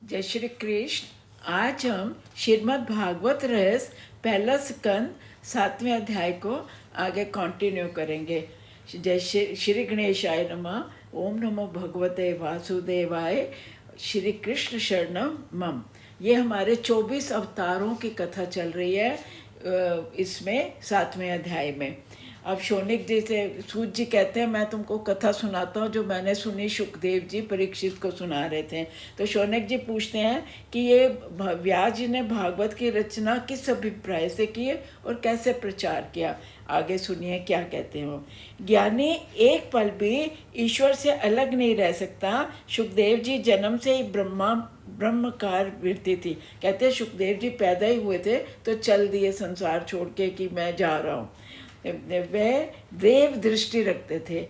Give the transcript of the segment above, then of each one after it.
जय श्री कृष्ण। आज हम श्रीमद् भागवत रहस्य पहला स्कंद 7वें अध्याय को आगे कंटिन्यू करेंगे। जय श्री गणेशाय नमः। ओम नमो भगवते वासुदेवाय। श्री कृष्ण शरणम मम। ये हमारे 24 अवतारों की कथा चल रही है इसमें 7वें अध्याय में। अब शौनिक जी से सूत जी कहते हैं मैं तुमको कथा सुनाता हूँ जो मैंने सुनी। सुखदेव जी परीक्षित को सुना रहे थे। तो शौनिक जी पूछते हैं कि ये व्यास जी ने भागवत की रचना किस अभिप्राय से की और कैसे प्रचार किया। आगे सुनिए क्या कहते हैं वो। ज्ञानी एक पल भी ईश्वर से अलग नहीं रह सकता। सुखदेव जी जन्म से ही ब्रह्मकार वृत्ति थी। कहते हैं सुखदेव जी पैदा ही हुए थे तो चल दिए संसार छोड़ के कि मैं जा रहा हूँ। वह देव दृष्टि रखते थे,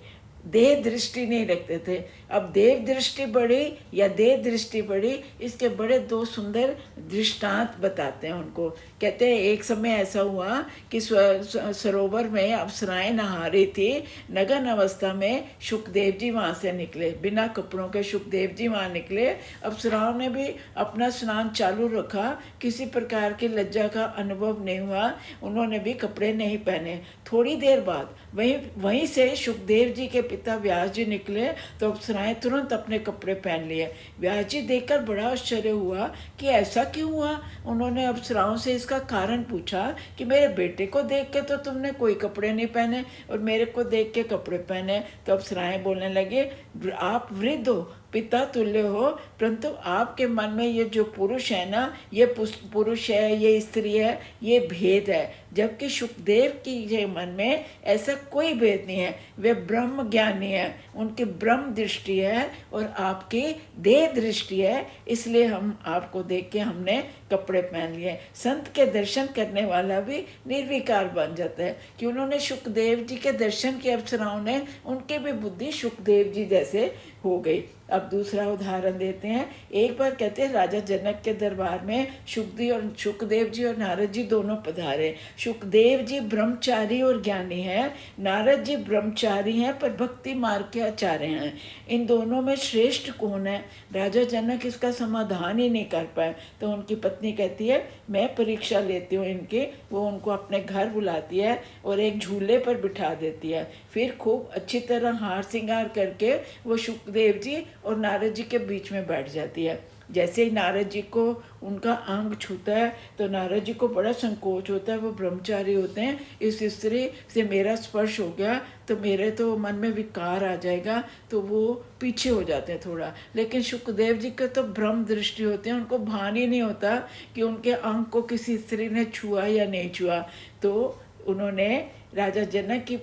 देह दृष्टि नहीं रखते थे। अब देव दृष्टि बढ़ी या देह दृष्टि बढ़ी, इसके बड़े दो सुंदर दृष्टांत बताते हैं उनको। कहते हैं एक समय ऐसा हुआ कि सरोवर में अप्सराएं नहा रही थी। नगन अवस्था में सुखदेव जी वहाँ से निकले, बिना कपड़ों के सुखदेव जी वहाँ निकले। अप्सराओं ने भी अपना स्नान चालू रखा, किसी प्रकार की लज्जा का अनुभव नहीं हुआ। उन्होंने भी कपड़े नहीं पहने। थोड़ी देर बाद वहीं से सुखदेव जी के पिता व्यास जी निकले तो अप्सराएं तुरंत अपने कपड़े पहन लिए। व्यास जी देखकर बड़ा आश्चर्य हुआ कि ऐसा क्यों हुआ। उन्होंने अप्सराओं से इसका कारण पूछा कि मेरे बेटे को देख के तो तुमने कोई कपड़े नहीं पहने और मेरे को देख के कपड़े पहने। तो अप्सराएं बोलने लगे आप वृद्ध हो, पिता तुल्य हो, परंतु आपके मन में ये जो पुरुष है ना, ये पुरुष है, ये स्त्री है, ये भेद है। जबकि सुखदेव की ये मन में ऐसा कोई भेद नहीं है। वे ब्रह्म ज्ञानी है, उनकी ब्रह्म दृष्टि है और आपकी देह दृष्टि है। इसलिए हम आपको देख के हमने कपड़े पहन लिए। संत के दर्शन करने वाला भी निर्विकार बन जाता है कि उन्होंने सुखदेव जी के दर्शन किए। अप्सराओं ने उनकी भी बुद्धि सुखदेव जी जैसे हो गई। अब दूसरा उदाहरण देते हैं। एक बार कहते हैं राजा जनक के दरबार में सुखदेव जी और नारद जी दोनों पधारे। सुखदेव जी ब्रह्मचारी और ज्ञानी हैं, नारद जी ब्रह्मचारी हैं पर भक्ति मार्ग के आचार्य हैं। इन दोनों में श्रेष्ठ कौन है? राजा जनक इसका समाधान ही नहीं कर पाए। तो उनकी पत्नी कहती है मैं परीक्षा लेती हूँ इनकी। वो उनको अपने घर बुलाती है और एक झूले पर बिठा देती है। फिर खूब अच्छी तरह हार श्रृंगार करके वो सुखदेव जी और नारद जी के बीच में बैठ जाती है। जैसे ही नारद जी को उनका अंग छूता है तो नारद जी को बड़ा संकोच होता है। वो ब्रह्मचारी होते हैं, इस स्त्री से मेरा स्पर्श हो गया तो मेरे तो मन में विकार आ जाएगा, तो वो पीछे हो जाते हैं थोड़ा। लेकिन सुखदेव जी के तो ब्रह्म दृष्टि होते हैं, उनको भान ही नहीं होता कि उनके अंग को किसी स्त्री ने छुआ या नहीं छुआ। तो उन्होंने राजा जनक की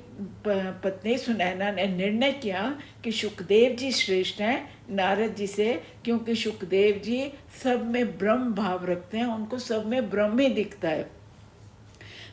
पत्नी सुनैना ने निर्णय किया कि सुखदेव जी श्रेष्ठ हैं नारद जी से, क्योंकि सुखदेव जी सब में ब्रह्म भाव रखते हैं, उनको सब में ब्रह्म ही दिखता है।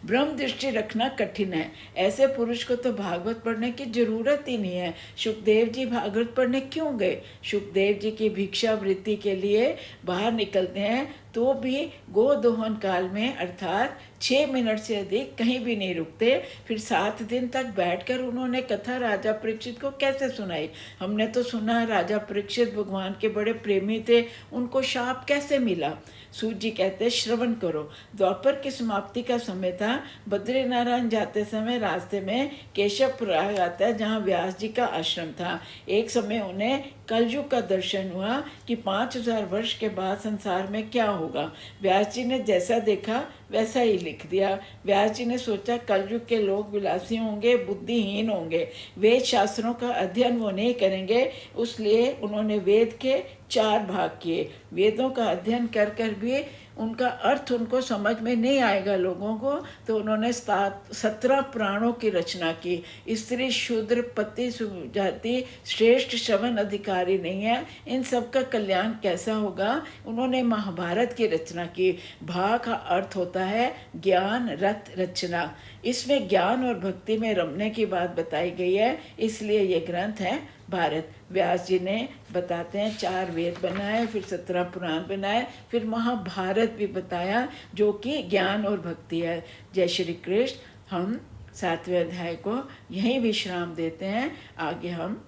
ब्रह्म दृष्टि रखना कठिन है। ऐसे पुरुष को तो भागवत पढ़ने की जरूरत ही नहीं है। सुखदेव जी भागवत पढ़ने क्यों गए? सुखदेव जी की भिक्षा वृत्ति के लिए बाहर निकलते हैं तो भी गोदोहन काल में अर्थात 6 मिनट से अधिक कहीं भी नहीं रुकते। फिर 7 दिन तक बैठकर उन्होंने कथा राजा परीक्षित को कैसे सुनाई। हमने तो सुना राजा परीक्षित भगवान के बड़े प्रेमी थे, उनको शाप कैसे मिला। सूत जी कहते श्रवण करो। द्वापर की समाप्ति का समय था। बद्रीनारायण जाते समय रास्ते में केशवपुर आता है जहाँ व्यास जी का आश्रम था। एक समय उन्हें कलयुग का दर्शन हुआ कि 5000 वर्ष के बाद संसार में क्या होगा। व्यास जी ने जैसा देखा वैसा ही लिख दिया। व्यास जी ने सोचा कलयुग के लोग विलासी होंगे, बुद्धिहीन होंगे, वेद शास्त्रों का अध्ययन वो नहीं करेंगे। उसलिए उन्होंने वेद के 4 भाग किए। वेदों का अध्ययन कर कर भी उनका अर्थ उनको समझ में नहीं आएगा लोगों को, तो उन्होंने 17 पुराणों की रचना की। स्त्री शूद्र पति जाति श्रेष्ठ श्रवण अधिकारी नहीं है, इन सब का कल्याण कैसा होगा। उन्होंने महाभारत की रचना की। भा का अर्थ होता है ज्ञान रथ रचना। इसमें ज्ञान और भक्ति में रमने की बात बताई गई है, इसलिए ये ग्रंथ है भारत। व्यास जी ने बताते हैं 4 वेद बनाए, फिर 17 पुराण बनाए, फिर महाभारत भी बताया जो कि ज्ञान और भक्ति है। जय श्री कृष्ण। हम 7वें अध्याय को यहीं विश्राम देते हैं, आगे हम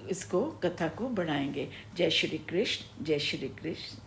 इसको कथा को बढ़ाएंगे। जय श्री कृष्ण, जय श्री कृष्ण।